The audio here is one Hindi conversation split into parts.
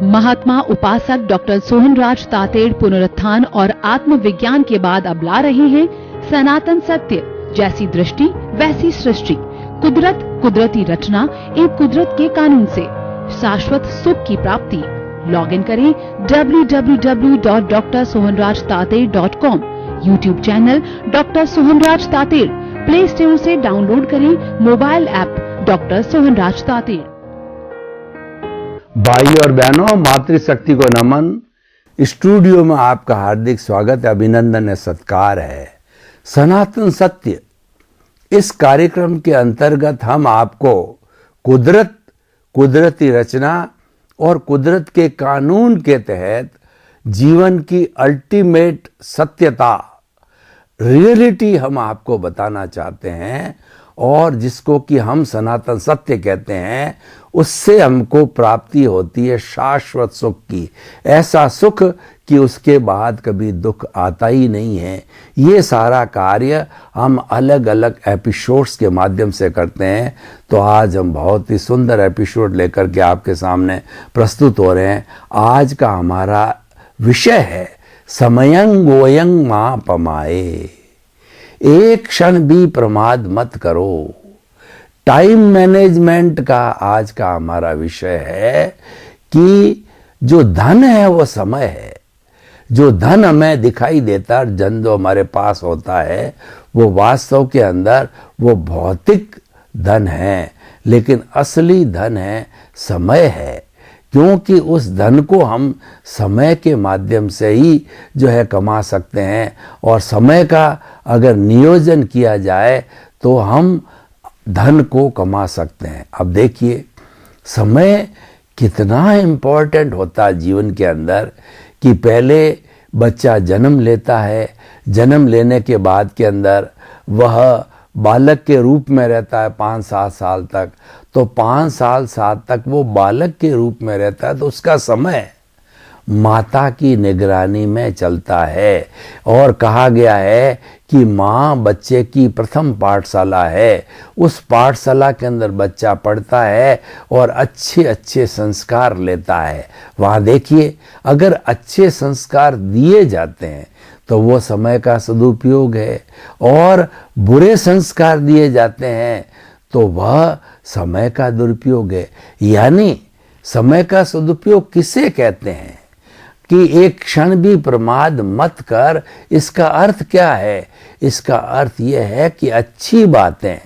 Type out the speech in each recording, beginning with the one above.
महात्मा उपासक डॉक्टर सोहनराज तातेड़ पुनरुत्थान और आत्मविज्ञान के बाद अब ला रहे हैं सनातन सत्य, जैसी दृष्टि वैसी सृष्टि, कुदरत, कुदरती रचना एवं कुदरत के कानून से शाश्वत सुख की प्राप्ति। लॉग इन करें www.drsohanrajtater.com, YouTube channel doctor Sohanraj Tated, play store से डाउनलोड करें mobile app doctor Sohanraj Tated. भाई और बहनों, मातृशक्ति को नमन। स्टूडियो में आपका हार्दिक स्वागत है, अभिनंदन है, सत्कार है। सनातन सत्य इस कार्यक्रम के अंतर्गत हम आपको कुदरत, कुदरती रचना और कुदरत के कानून के तहत जीवन की अल्टीमेट सत्यता, रियलिटी हम आपको बताना चाहते हैं, और जिसको कि हम सनातन सत्य कहते हैं, उससे हमको प्राप्ति होती है शाश्वत सुख की। ऐसा सुख कि उसके बाद कभी दुख आता ही नहीं है। ये सारा कार्य हम अलग अलग एपिसोड्स के माध्यम से करते हैं। तो आज हम बहुत ही सुंदर एपिसोड लेकर के आपके सामने प्रस्तुत हो रहे हैं। आज का हमारा विषय है समयं गोयं मा पमाए, एक क्षण भी प्रमाद मत करो। टाइम मैनेजमेंट का आज का हमारा विषय है कि जो धन है वो समय है। जो धन हमें दिखाई देता है, धन जो हमारे पास होता है, वो वास्तव के अंदर वो भौतिक धन है, लेकिन असली धन है समय है। क्योंकि उस धन को हम समय के माध्यम से ही जो है कमा सकते हैं, और समय का अगर नियोजन किया जाए तो हम धन को कमा सकते हैं। अब देखिए समय कितना इम्पोर्टेंट होता है जीवन के अंदर, कि पहले बच्चा जन्म लेता है, जन्म लेने के बाद के अंदर वह बालक के रूप में रहता है 5-7 साल तक। तो 5 साल तक वो बालक के रूप में रहता है, तो उसका समय माता की निगरानी में चलता है। और कहा गया है कि माँ बच्चे की प्रथम पाठशाला है। उस पाठशाला के अंदर बच्चा पढ़ता है और अच्छे अच्छे संस्कार लेता है। वहाँ देखिए, अगर अच्छे संस्कार दिए जाते हैं तो वो समय का सदुपयोग है, और बुरे संस्कार दिए जाते हैं तो वह समय का दुरुपयोग है। यानी समय का सदुपयोग किसे कहते हैं कि एक क्षण भी प्रमाद मत कर। इसका अर्थ क्या है? इसका अर्थ यह है कि अच्छी बातें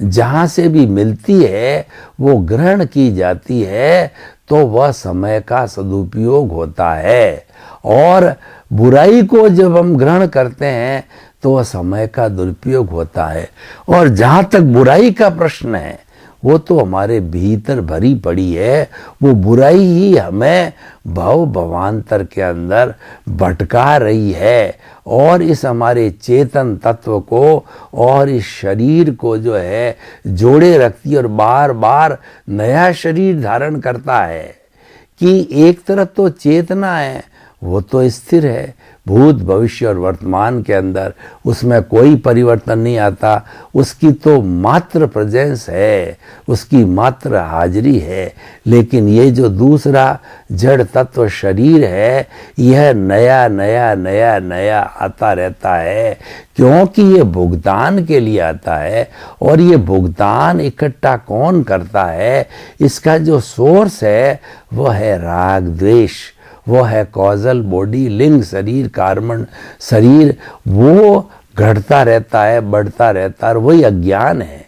जहाँ से भी मिलती है वो ग्रहण की जाती है, तो वह समय का सदुपयोग होता है। और बुराई को जब हम ग्रहण करते हैं तो वह समय का दुरुपयोग होता है। और जहाँ तक बुराई का प्रश्न है, वो तो हमारे भीतर भरी पड़ी है। वो बुराई ही हमें भव भवांतर के अंदर भटका रही है, और इस हमारे चेतन तत्व को और इस शरीर को जो है जोड़े रखती है, और बार बार नया शरीर धारण करता है। कि एक तरफ तो चेतना है, वो तो स्थिर है, भूत भविष्य और वर्तमान के अंदर उसमें कोई परिवर्तन नहीं आता। उसकी तो मात्र प्रेजेंस है, उसकी मात्र हाजिरी है। लेकिन ये जो दूसरा जड़ तत्व शरीर है, यह नया नया नया नया आता रहता है, क्योंकि ये भुगतान के लिए आता है। और ये भुगतान इकट्ठा कौन करता है? इसका जो सोर्स है वह है राग द्वेष, वो है कॉजल बॉडी, लिंग शरीर, कार्बन शरीर। वो घटता रहता है, बढ़ता रहता है, और वही अज्ञान है।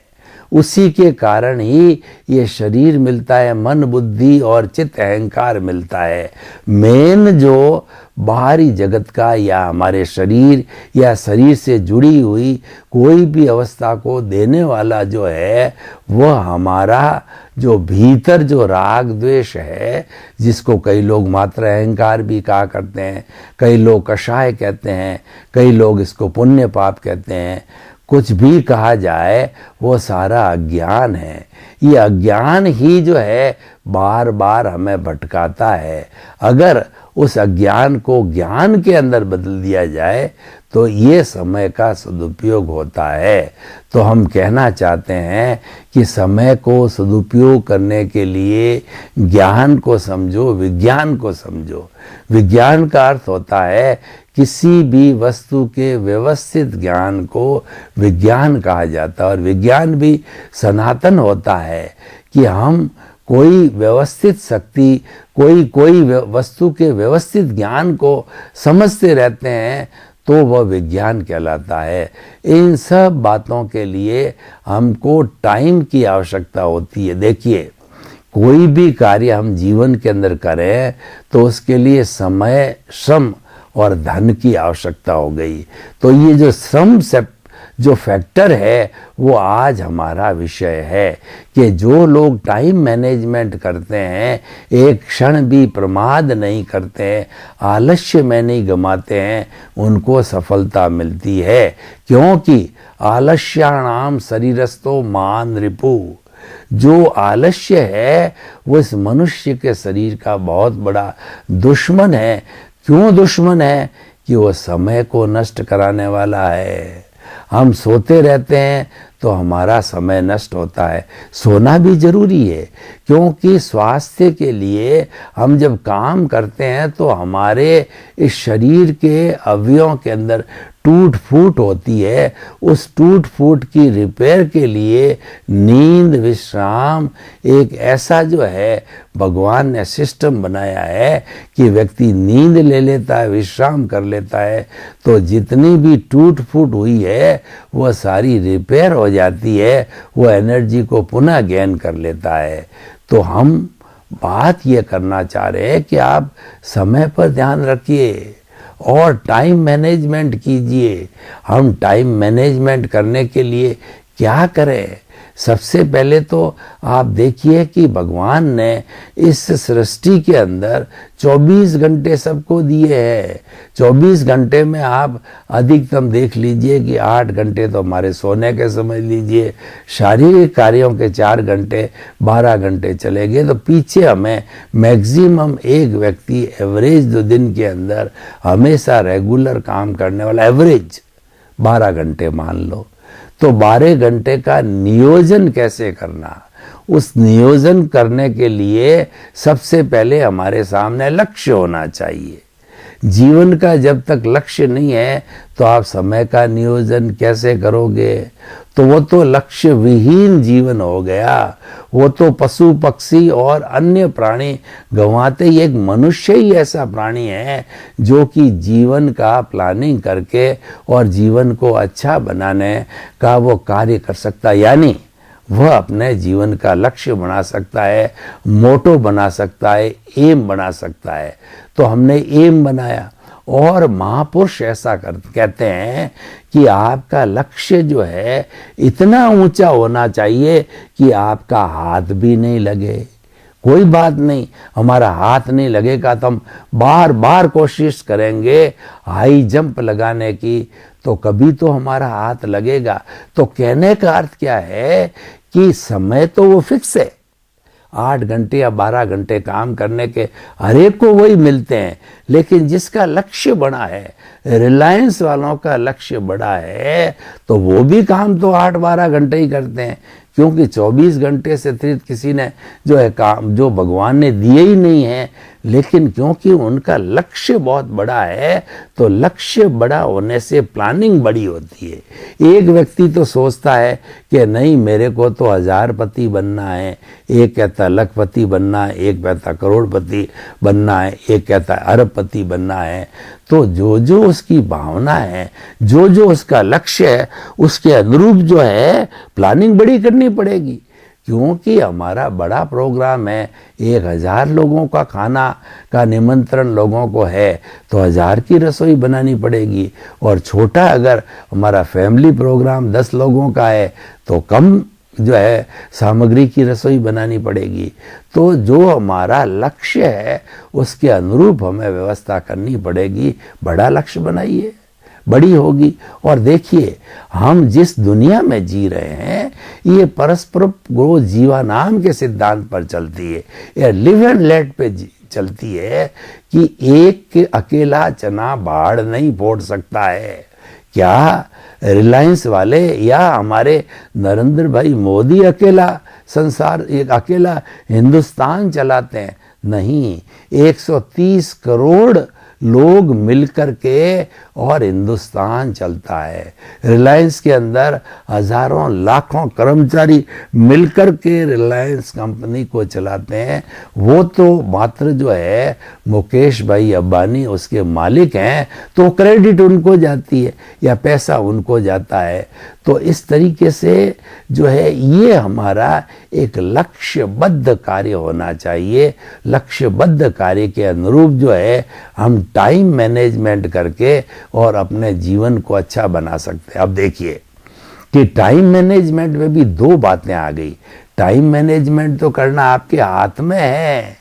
उसी के कारण ही ये शरीर मिलता है, मन बुद्धि और चित्त अहंकार मिलता है। मेन जो बाहरी जगत का या हमारे शरीर या शरीर से जुड़ी हुई कोई भी अवस्था को देने वाला जो है, वह हमारा जो भीतर जो राग द्वेष है, जिसको कई लोग मात्र अहंकार भी कहा करते हैं, कई लोग कषाय कहते हैं, कई लोग इसको पुण्य पाप कहते हैं। कुछ भी कहा जाए, वो सारा अज्ञान है। ये अज्ञान ही जो है बार बार हमें भटकाता है। अगर उस अज्ञान को ज्ञान के अंदर बदल दिया जाए तो ये समय का सदुपयोग होता है। तो हम कहना चाहते हैं कि समय को सदुपयोग करने के लिए ज्ञान को समझो, विज्ञान को समझो। विज्ञान का अर्थ होता है किसी भी वस्तु के व्यवस्थित ज्ञान को विज्ञान कहा जाता है। और विज्ञान भी सनातन होता है कि हम कोई व्यवस्थित शक्ति, कोई वस्तु के व्यवस्थित ज्ञान को समझते रहते हैं तो वह विज्ञान कहलाता है। इन सब बातों के लिए हमको टाइम की आवश्यकता होती है। देखिए, कोई भी कार्य हम जीवन के अंदर करें तो उसके लिए समय, श्रम और धन की आवश्यकता हो गई। तो ये जो श्रम से जो फैक्टर है वो आज हमारा विषय है कि जो लोग टाइम मैनेजमेंट करते हैं, एक क्षण भी प्रमाद नहीं करते हैं, आलस्य में नहीं गमाते हैं, उनको सफलता मिलती है। क्योंकि आलस्याणाम शरीरस्थो मान रिपु, जो आलस्य है वो इस मनुष्य के शरीर का बहुत बड़ा दुश्मन है। क्यों दुश्मन है? कि वो समय को नष्ट कराने वाला है। हम सोते रहते हैं तो हमारा समय नष्ट होता है। सोना भी जरूरी है, क्योंकि स्वास्थ्य के लिए हम जब काम करते हैं तो हमारे इस शरीर के अवयवों के अंदर टूट फूट होती है। उस टूट फूट की रिपेयर के लिए नींद, विश्राम एक ऐसा जो है भगवान ने सिस्टम बनाया है कि व्यक्ति नींद ले लेता है, विश्राम कर लेता है, तो जितनी भी टूट फूट हुई है वह सारी रिपेयर हो जाती है, वो एनर्जी को पुनः गेन कर लेता है। तो हम बात ये करना चाह रहे हैं कि आप समय पर ध्यान रखिए और टाइम मैनेजमेंट कीजिए। हम टाइम मैनेजमेंट करने के लिए क्या करें? सबसे पहले तो आप देखिए कि भगवान ने इस सृष्टि के अंदर 24 घंटे सबको दिए हैं। 24 घंटे में आप अधिकतम देख लीजिए कि 8 घंटे तो हमारे सोने के समझ लीजिए, शारीरिक कार्यों के 4 घंटे, 12 घंटे चले गए, तो पीछे हमें मैक्सिमम एक व्यक्ति एवरेज 2 दिन के अंदर हमेशा रेगुलर काम करने वाला एवरेज 12 घंटे मान लो। तो 12 घंटे का नियोजन कैसे करना? उस नियोजन करने के लिए सबसे पहले हमारे सामने लक्ष्य होना चाहिए। जीवन का जब तक लक्ष्य नहीं है तो आप समय का नियोजन कैसे करोगे? तो वो तो लक्ष्य विहीन जीवन हो गया। वो तो पशु पक्षी और अन्य प्राणी गंवाते ही, एक मनुष्य ही ऐसा प्राणी है जो कि जीवन का प्लानिंग करके और जीवन को अच्छा बनाने का वो कार्य कर सकता है। यानी वह अपने जीवन का लक्ष्य बना सकता है, मोटो बना सकता है, एम बना सकता है। तो हमने एम बनाया और महापुरुष ऐसा कहते हैं कि आपका लक्ष्य जो है इतना ऊंचा होना चाहिए कि आपका हाथ भी नहीं लगे। कोई बात नहीं, हमारा हाथ नहीं लगेगा तो हम बार बार कोशिश करेंगे हाई जंप लगाने की, तो कभी तो हमारा हाथ लगेगा। तो कहने का अर्थ क्या है कि समय तो वो फिक्स है, 8 घंटे या 12 घंटे काम करने के हर एक को वही मिलते हैं। लेकिन जिसका लक्ष्य बड़ा है, रिलायंस वालों का लक्ष्य बड़ा है, तो वो भी काम तो 8-12 घंटे ही करते हैं, क्योंकि 24 घंटे से अतिरिक्त किसी ने जो है काम जो भगवान ने दिए ही नहीं है। लेकिन क्योंकि उनका लक्ष्य बहुत बड़ा है, तो लक्ष्य बड़ा होने से प्लानिंग बड़ी होती है। एक व्यक्ति तो सोचता है कि नहीं मेरे को तो 1000पति बनना है, एक कहता लखपति बनना है, एक कहता करोड़पति बनना है, एक कहता अरबपति बनना है। तो जो जो उसकी भावना है, जो जो उसका लक्ष्य है, उसके अनुरूप जो है प्लानिंग बड़ी करनी पड़ेगी। क्योंकि हमारा बड़ा प्रोग्राम है, 1000 लोगों का खाना का निमंत्रण लोगों को है, तो 1000 की रसोई बनानी पड़ेगी। और छोटा अगर हमारा फैमिली प्रोग्राम 10 लोगों का है तो कम जो है सामग्री की रसोई बनानी पड़ेगी। तो जो हमारा लक्ष्य है उसके अनुरूप हमें व्यवस्था करनी पड़ेगी। बड़ा लक्ष्य बनाइए, बड़ी होगी। और देखिए हम जिस दुनिया में जी रहे हैं ये परस्पर ग्रो जीवा नाम के सिद्धांत पर चलती है, ये लिव एंड लेट पे चलती है कि एक के अकेला चना बाढ़ नहीं फोड़ सकता है। क्या रिलायंस वाले या हमारे नरेंद्र भाई मोदी अकेला संसार, एक अकेला हिंदुस्तान चलाते हैं? नहीं, 130 करोड़ लोग मिलकर के और हिंदुस्तान चलता है। रिलायंस के अंदर हजारों लाखों कर्मचारी मिलकर के रिलायंस कंपनी को चलाते हैं। वो तो मात्र जो है मुकेश भाई अंबानी उसके मालिक हैं, तो क्रेडिट उनको जाती है या पैसा उनको जाता है। तो इस तरीके से जो है ये हमारा एक लक्ष्यबद्ध कार्य होना चाहिए। लक्ष्यबद्ध कार्य के अनुरूप जो है हम टाइम मैनेजमेंट करके और अपने जीवन को अच्छा बना सकते हैं। अब देखिए कि टाइम मैनेजमेंट में भी दो बातें आ गई। टाइम मैनेजमेंट तो करना आपके हाथ में है,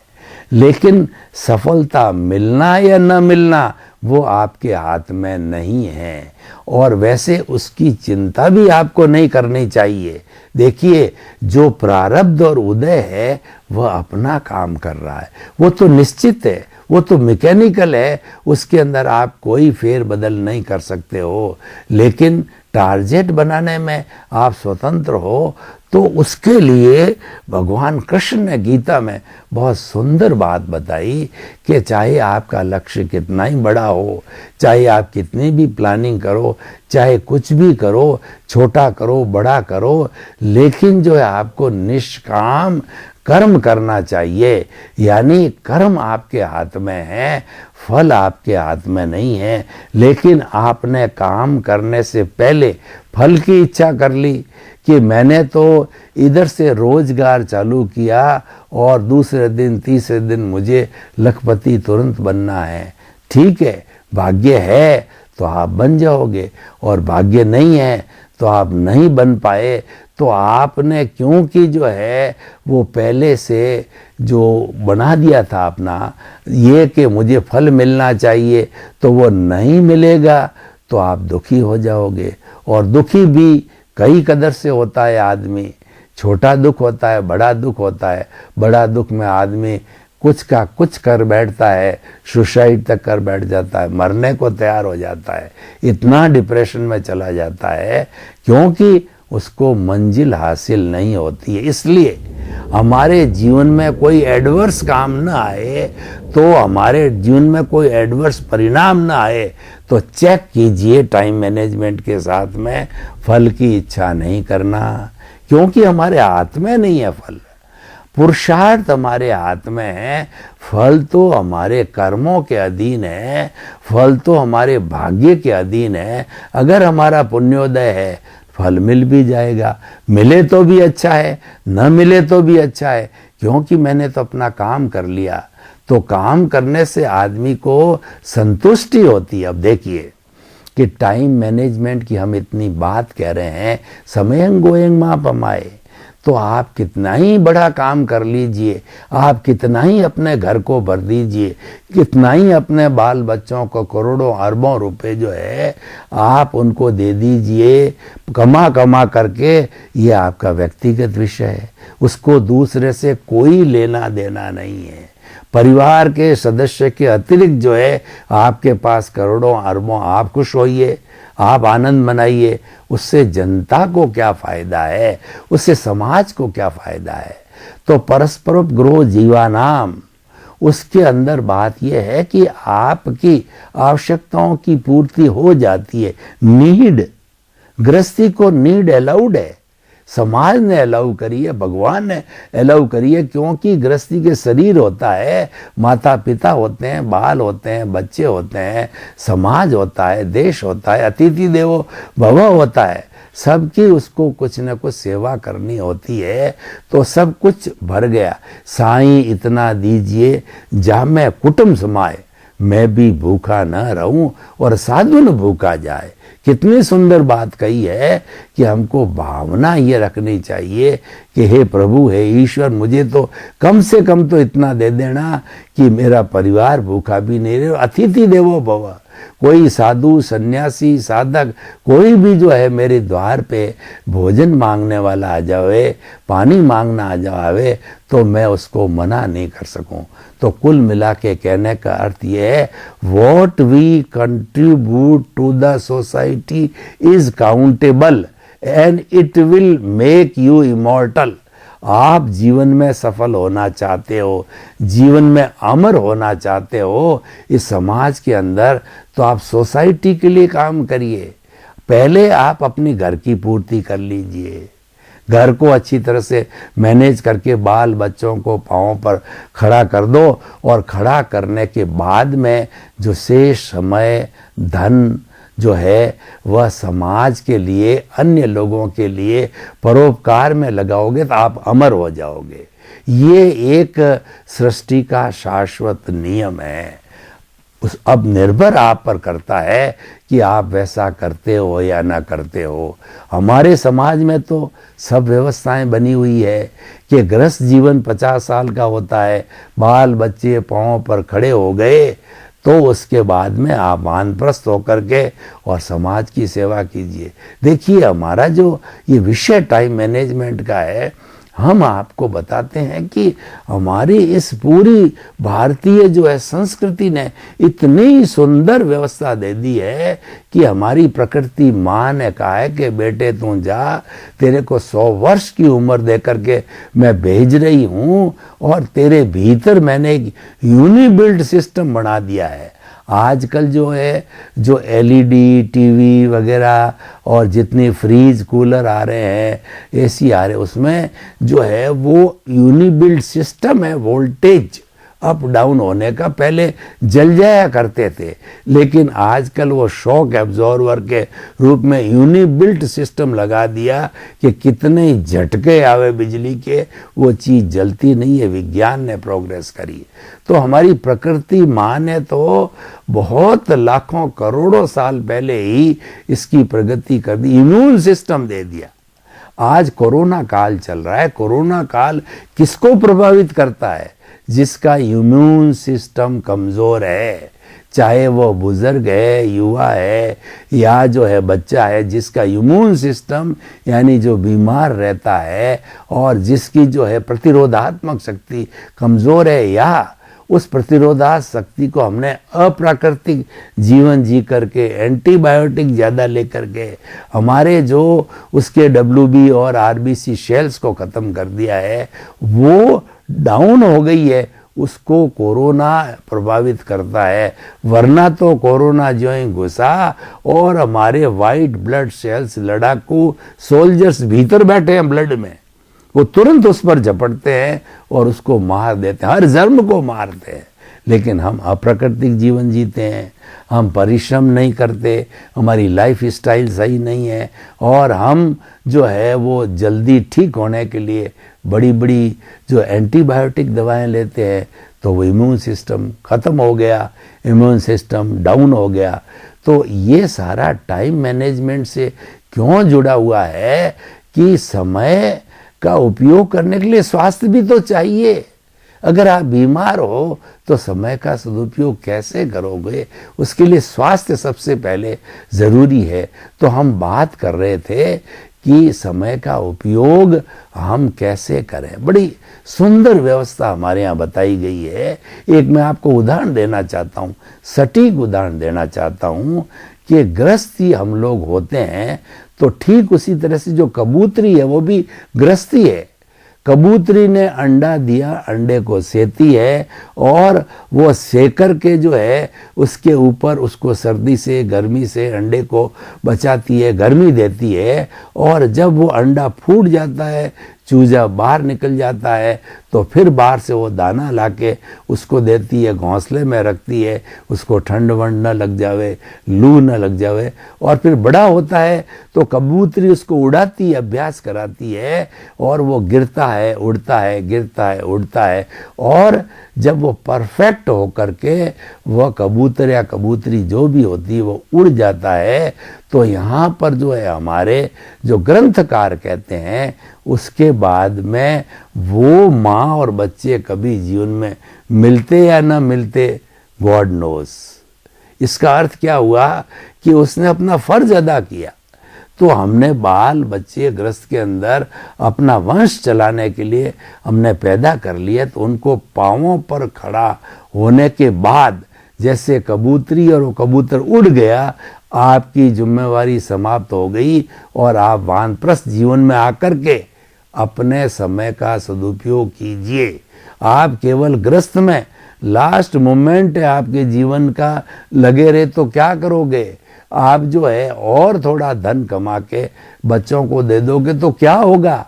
लेकिन सफलता मिलना या न मिलना वो आपके हाथ में नहीं है, और वैसे उसकी चिंता भी आपको नहीं करनी चाहिए। देखिए, जो प्रारब्ध और उदय है वह अपना काम कर रहा है, वो तो निश्चित है, वो तो मैकेनिकल है, उसके अंदर आप कोई फेर बदल नहीं कर सकते हो। लेकिन टारगेट बनाने में आप स्वतंत्र हो, तो उसके लिए भगवान कृष्ण ने गीता में बहुत सुंदर बात बताई कि चाहे आपका लक्ष्य कितना ही बड़ा हो, चाहे आप कितनी भी प्लानिंग करो, चाहे कुछ भी करो, छोटा करो बड़ा करो, लेकिन जो है आपको निष्काम कर्म करना चाहिए। यानी कर्म आपके हाथ में है, फल आपके हाथ में नहीं है। लेकिन आपने काम करने से पहले फल की इच्छा कर ली कि मैंने तो इधर से रोजगार चालू किया और दूसरे दिन तीसरे दिन मुझे लखपति तुरंत बनना है। ठीक है, भाग्य है तो आप बन जाओगे, और भाग्य नहीं है तो आप नहीं बन पाए। तो आपने क्योंकि जो है वो पहले से जो बना दिया था अपना ये कि मुझे फल मिलना चाहिए, तो वो नहीं मिलेगा तो आप दुखी हो जाओगे। और दुखी भी कई कदर से होता है आदमी, छोटा दुख होता है, बड़ा दुख होता है। बड़ा दुख में आदमी कुछ का कुछ कर बैठता है, सुसाइड तक कर बैठ जाता है, मरने को तैयार हो जाता है, इतना डिप्रेशन में चला जाता है क्योंकि उसको मंजिल हासिल नहीं होती है। इसलिए हमारे जीवन में कोई एडवर्स काम ना आए, तो हमारे जीवन में कोई एडवर्स परिणाम ना आए, तो चेक कीजिए टाइम मैनेजमेंट के साथ में फल की इच्छा नहीं करना, क्योंकि हमारे हाथ में नहीं है फल। पुरुषार्थ हमारे हाथ में है, फल तो हमारे कर्मों के अधीन है, फल तो हमारे भाग्य के अधीन है। अगर हमारा पुण्योदय है फल मिल भी जाएगा, मिले तो भी अच्छा है, न मिले तो भी अच्छा है, क्योंकि मैंने तो अपना काम कर लिया। तो काम करने से आदमी को संतुष्टि होती है। अब देखिए कि टाइम मैनेजमेंट की हम इतनी बात कह रहे हैं, समयं गोयं मापमाय, तो आप कितना ही बड़ा काम कर लीजिए, आप कितना ही अपने घर को भर दीजिए, कितना ही अपने बाल बच्चों को करोड़ों अरबों रुपए जो है आप उनको दे दीजिए कमा कमा करके, ये आपका व्यक्तिगत विषय है, उसको दूसरे से कोई लेना देना नहीं है। परिवार के सदस्य के अतिरिक्त जो है आपके पास करोड़ों अरबों, आप खुश होइए, आप आनंद मनाइए, उससे जनता को क्या फायदा है, उससे समाज को क्या फायदा है। तो परस्परोपग्रो जीवानाम, उसके अंदर बात यह है कि आपकी आवश्यकताओं की पूर्ति हो जाती है। नीड, गृहस्थी को नीड अलाउड है, समाज ने अलाउ करी है, भगवान ने अलाउ करी है, क्योंकि गृहस्थी के शरीर होता है, माता पिता होते हैं, बाल होते हैं, बच्चे होते हैं, समाज होता है, देश होता है, अतिथि देवो भव होता है, सबकी उसको कुछ न कुछ सेवा करनी होती है। तो सब कुछ भर गया। साईं इतना दीजिए जामे कुटुंब समाए, मैं भी भूखा न रहूं और साधुन भूखा जाए। कितनी सुंदर बात कही है कि हमको भावना ये रखनी चाहिए कि हे प्रभु, हे ईश्वर, मुझे तो कम से कम तो इतना दे देना कि मेरा परिवार भूखा भी नहीं रहे। अतिथि देवो भव, कोई साधु सन्यासी साधक कोई भी जो है मेरे द्वार पे भोजन मांगने वाला आ जावे, पानी मांगना आ जावे, तो मैं उसको मना नहीं कर सकूं। तो कुल मिला के कहने का अर्थ ये है, what we contribute to the society is countable and it will make you immortal. आप जीवन में सफल होना चाहते हो, जीवन में अमर होना चाहते हो इस समाज के अंदर, तो आप सोसाइटी के लिए काम करिए। पहले आप अपने घर की पूर्ति कर लीजिए, घर को अच्छी तरह से मैनेज करके बाल बच्चों को पांवों पर खड़ा कर दो, और खड़ा करने के बाद में जो शेष समय धन जो है वह समाज के लिए, अन्य लोगों के लिए परोपकार में लगाओगे तो आप अमर हो जाओगे। ये एक सृष्टि का शाश्वत नियम है। अब निर्भर आप पर करता है कि आप वैसा करते हो या ना करते हो। हमारे समाज में तो सब व्यवस्थाएं बनी हुई है कि गृहस्थ जीवन 50 साल का होता है, बाल बच्चे पांव पर खड़े हो गए तो उसके बाद में आप वानप्रस्थ होकर के और समाज की सेवा कीजिए। देखिए हमारा जो ये विषय टाइम मैनेजमेंट का है, हम आपको बताते हैं कि हमारी इस पूरी भारतीय जो है संस्कृति ने इतनी सुंदर व्यवस्था दे दी है कि हमारी प्रकृति माँ ने कहा है कि बेटे तू जा, तेरे को 100 वर्ष की उम्र दे करके मैं भेज रही हूँ, और तेरे भीतर मैंने एक यूनिबिल्ट सिस्टम बना दिया है। आजकल जो है जो एलईडी टीवी वगैरह और जितनी फ्रीज कूलर आ रहे हैं, एसी आ रहे हैं, उसमें जो है वो यूनिबिल्ट सिस्टम है। वोल्टेज अप डाउन होने का पहले जल जाया करते थे, लेकिन आजकल वो शॉक एब्जॉर्वर के रूप में यूनिबिल्ट सिस्टम लगा दिया कि कितने झटके आवे बिजली के, वो चीज़ जलती नहीं है। विज्ञान ने प्रोग्रेस करी। तो हमारी प्रकृति माँ ने तो बहुत लाखों करोड़ों साल पहले ही इसकी प्रगति कर दी, इम्यून सिस्टम दे दिया। आज कोरोना काल चल रहा है। कोरोना काल किसको प्रभावित करता है? जिसका इम्यून सिस्टम कमज़ोर है, चाहे वो बुजुर्ग है, युवा है या जो है बच्चा है, जिसका इम्यून सिस्टम यानी जो बीमार रहता है और जिसकी जो है प्रतिरोधात्मक शक्ति कमज़ोर है, या उस प्रतिरोधा शक्ति को हमने अप्राकृतिक जीवन जी करके एंटीबायोटिक ज़्यादा लेकर के हमारे जो उसके WB और RBC सेल्स को ख़त्म कर दिया है, वो डाउन हो गई है, उसको कोरोना प्रभावित करता है। वरना तो कोरोना जो ही घुसा और हमारे वाइट ब्लड सेल्स, लड़ाकू सोल्जर्स भीतर बैठे हैं ब्लड में, वो तुरंत उस पर झपटते हैं और उसको मार देते हैं, हर जर्म को मारते हैं। लेकिन हम अप्राकृतिक जीवन जीते हैं, हम परिश्रम नहीं करते, हमारी लाइफ स्टाइल सही नहीं है, और हम जो है वो जल्दी ठीक होने के लिए बड़ी बड़ी जो एंटीबायोटिक दवाएं लेते हैं, तो वो इम्यून सिस्टम ख़त्म हो गया, इम्यून सिस्टम डाउन हो गया। तो ये सारा टाइम मैनेजमेंट से क्यों जुड़ा हुआ है कि समय का उपयोग करने के लिए स्वास्थ्य भी तो चाहिए। अगर आप बीमार हो तो समय का सदुपयोग कैसे करोगे? उसके लिए स्वास्थ्य सबसे पहले ज़रूरी है। तो हम बात कर रहे थे कि समय का उपयोग हम कैसे करें। बड़ी सुंदर व्यवस्था हमारे यहाँ बताई गई है। एक मैं आपको उदाहरण देना चाहता हूँ, सटीक उदाहरण देना चाहता हूँ कि गृहस्थी हम लोग होते हैं तो ठीक उसी तरह से जो कबूतरी है वो भी गृहस्थी है। कबूतरी ने अंडा दिया, अंडे को सेती है और वो सेकर के जो है उसके ऊपर उसको सर्दी से गर्मी से अंडे को बचाती है, गर्मी देती है। और जब वो अंडा फूट जाता है, चूजा बाहर निकल जाता है, तो फिर बाहर से वो दाना लाके उसको देती है, घोंसले में रखती है, उसको ठंड वंड न लग जावे, लू न लग जावे। और फिर बड़ा होता है तो कबूतरी उसको उड़ाती है, अभ्यास कराती है, और वो गिरता है, उड़ता है, गिरता है, उड़ता है। और जब वो परफेक्ट हो करके वह कबूतर या कबूतरी जो भी होती है वो उड़ जाता है, तो यहाँ पर जो है हमारे जो ग्रंथकार कहते हैं, उसके बाद में वो माँ और बच्चे कभी जीवन में मिलते या ना मिलते, गॉड नोस। इसका अर्थ क्या हुआ कि उसने अपना फर्ज अदा किया। तो हमने बाल बच्चे ग्रस्त के अंदर अपना वंश चलाने के लिए हमने पैदा कर लिया, तो उनको पांवों पर खड़ा होने के बाद जैसे कबूतरी और वो कबूतर उड़ गया, आपकी जिम्मेवारी समाप्त हो गई और आप वानप्रस्थ जीवन में आकर के अपने समय का सदुपयोग कीजिए। आप केवल ग्रस्त में लास्ट मोमेंट है आपके जीवन का लगे रहे तो क्या करोगे? आप जो है और थोड़ा धन कमा के बच्चों को दे दोगे तो क्या होगा?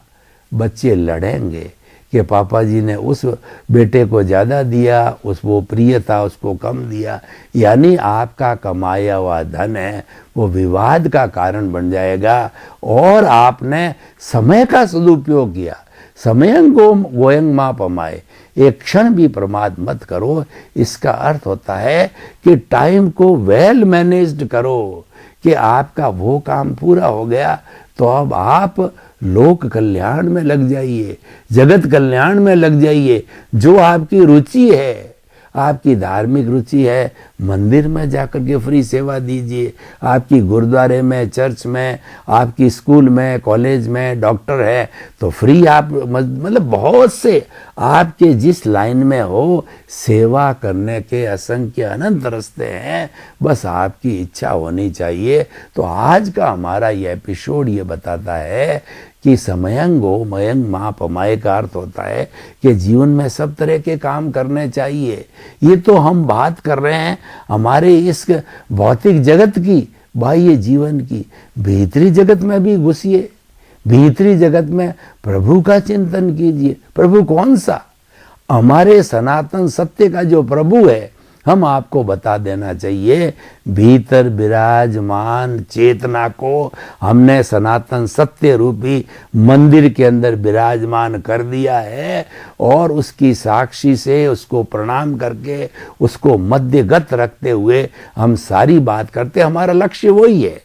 बच्चे लड़ेंगे कि पापा जी ने उस बेटे को ज़्यादा दिया, वो प्रिय था उसको कम दिया। यानी आपका कमाया हुआ धन है वो विवाद का कारण बन जाएगा। और आपने समय का सदुपयोग किया। समयं गोयं मा पमाए, एक क्षण भी प्रमाद मत करो। इसका अर्थ होता है कि टाइम को वेल मैनेज्ड करो कि आपका वो काम पूरा हो गया तो अब आप लोक कल्याण में लग जाइए, जगत कल्याण में लग जाइए। जो आपकी रुचि है, आपकी धार्मिक रुचि है, मंदिर में जाकर के फ्री सेवा दीजिए। आपकी गुरुद्वारे में, चर्च में, आपकी स्कूल में, कॉलेज में डॉक्टर है तो फ्री आप मतलब बहुत से आपके जिस लाइन में हो सेवा करने के असंख्य अनंत रास्ते हैं, बस आपकी इच्छा होनी चाहिए। तो आज का हमारा ये एपिसोड ये बताता है कि समयं गोमयं मा पमाए का अर्थ होता है कि जीवन में सब तरह के काम करने चाहिए। ये तो हम बात कर रहे हैं हमारे इस भौतिक जगत की, बाह्य जीवन की। भीतरी जगत में भी घुसिए, भीतरी जगत में प्रभु का चिंतन कीजिए। प्रभु कौन सा? हमारे सनातन सत्य का जो प्रभु है, हम आपको बता देना चाहिए, भीतर विराजमान चेतना को हमने सनातन सत्य रूपी मंदिर के अंदर विराजमान कर दिया है और उसकी साक्षी से उसको प्रणाम करके उसको मध्यगत रखते हुए हम सारी बात करते। हमारा लक्ष्य वही है,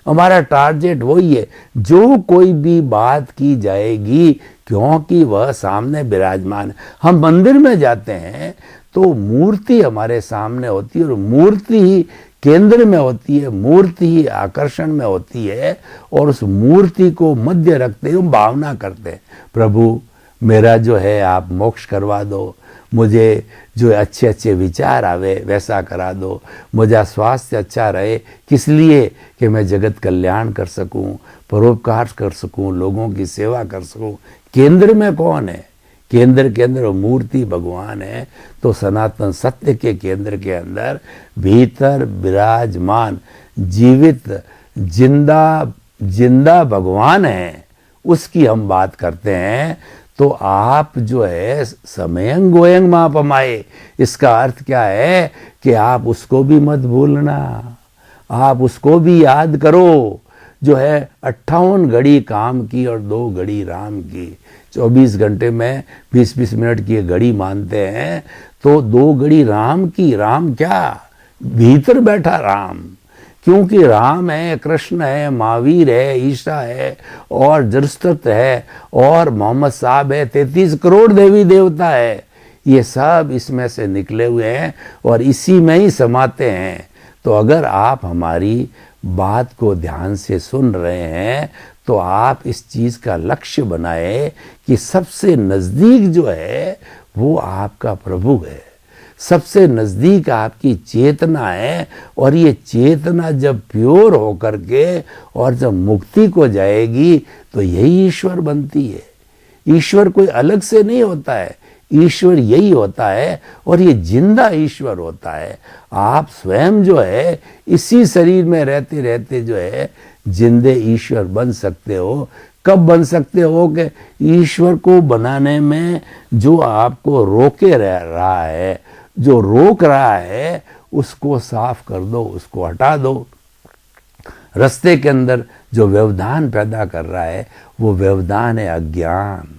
हमारा टारगेट वही है। जो कोई भी बात की जाएगी क्योंकि वह सामने विराजमान है। हम मंदिर में जाते हैं तो मूर्ति हमारे सामने होती है और मूर्ति ही केंद्र में होती है, मूर्ति ही आकर्षण में होती है और उस मूर्ति को मध्य रखते हुए भावना करते हैं, प्रभु मेरा जो है आप मोक्ष करवा दो, मुझे जो अच्छे अच्छे विचार आवे वैसा करा दो, मुझे स्वास्थ्य अच्छा रहे, किस लिए कि मैं जगत कल्याण कर सकूं, परोपकार कर सकूं, लोगों की सेवा कर सकूं। केंद्र में कौन है? केंद्र के अंदर मूर्ति भगवान है। तो सनातन सत्य के केंद्र के अंदर भीतर विराजमान जीवित जिंदा भगवान है, उसकी हम बात करते हैं। तो आप जो है समयं गोयं मा पमाए, इसका अर्थ क्या है कि आप उसको भी मत भूलना, आप उसको भी याद करो जो है 58 घड़ी काम की और 2 घड़ी राम की। 24 घंटे में 20-20 मिनट की घड़ी मानते हैं तो 2 घड़ी राम की। राम क्या? भीतर बैठा राम, क्योंकि राम है, कृष्ण है, महावीर है, ईसा है और जरस्तत है और मोहम्मद साहब है, 33 करोड़ देवी देवता है। ये सब इसमें से निकले हुए हैं और इसी में ही समाते हैं। तो अगर आप हमारी बात को ध्यान से सुन रहे हैं तो आप इस चीज का लक्ष्य बनाए कि सबसे नजदीक जो है वो आपका प्रभु है, सबसे नजदीक आपकी चेतना है। और ये चेतना जब प्योर होकर के और जब मुक्ति को जाएगी तो यही ईश्वर बनती है। ईश्वर कोई अलग से नहीं होता है, ईश्वर यही होता है और ये जिंदा ईश्वर होता है। आप स्वयं जो है इसी शरीर में रहते रहते जो है जिंदे ईश्वर बन सकते हो। कब बन सकते हो? कि ईश्वर को बनाने में जो आपको रोके रहा है, जो रोक रहा है, उसको साफ कर दो, उसको हटा दो। रास्ते के अंदर जो व्यवधान पैदा कर रहा है वो व्यवधान है अज्ञान,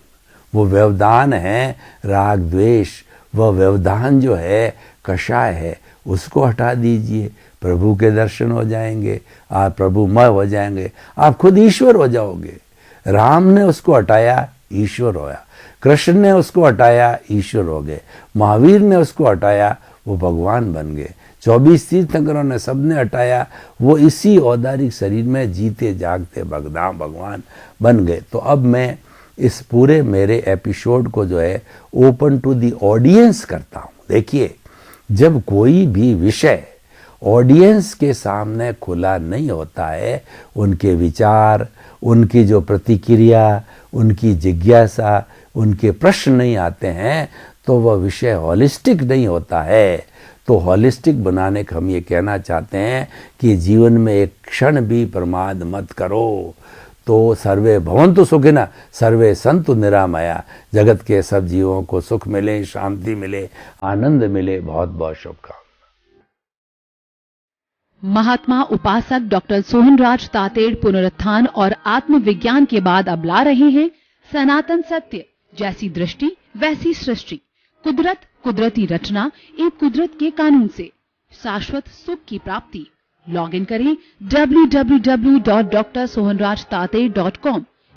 वो व्यवधान है राग द्वेष, वह व्यवधान जो है कषाय है, उसको हटा दीजिए। प्रभु के दर्शन हो जाएंगे, आप प्रभुमय हो जाएंगे, आप खुद ईश्वर हो जाओगे। राम ने उसको हटाया, ईश्वर होया। कृष्ण ने उसको हटाया, ईश्वर हो गए। महावीर ने उसको हटाया, वो भगवान बन गए। 24 तीर्थंकरों ने सबने हटाया, वो इसी औदारिक शरीर में जीते जागते भगवान बन गए। तो अब मैं इस पूरे मेरे एपिसोड को जो है ओपन टू दी ऑडियंस करता हूँ। देखिए, जब कोई भी विषय ऑडियंस के सामने खुला नहीं होता है, उनके विचार, उनकी जो प्रतिक्रिया, उनकी जिज्ञासा, उनके प्रश्न नहीं आते हैं, तो वह विषय होलिस्टिक नहीं होता है। तो होलिस्टिक बनाने का हम ये कहना चाहते हैं कि जीवन में एक क्षण भी प्रमाद मत करो। तो सर्वे भवन्तु सुखिनः, सर्वे सन्तु निरामया। जगत के सब जीवों को सुख मिले, शांति मिले, आनंद मिले। बहुत बहुत शुभकामनाएं। महात्मा उपासक डॉक्टर सोहनराज तातेड़ पुनरुत्थान और आत्मविज्ञान के बाद अब ला रहे हैं सनातन सत्य, जैसी दृष्टि वैसी सृष्टि, कुदरत, कुदरती रचना, एक कुदरत के कानून से शाश्वत सुख की प्राप्ति। लॉग इन करें www.drsohanrajtated.com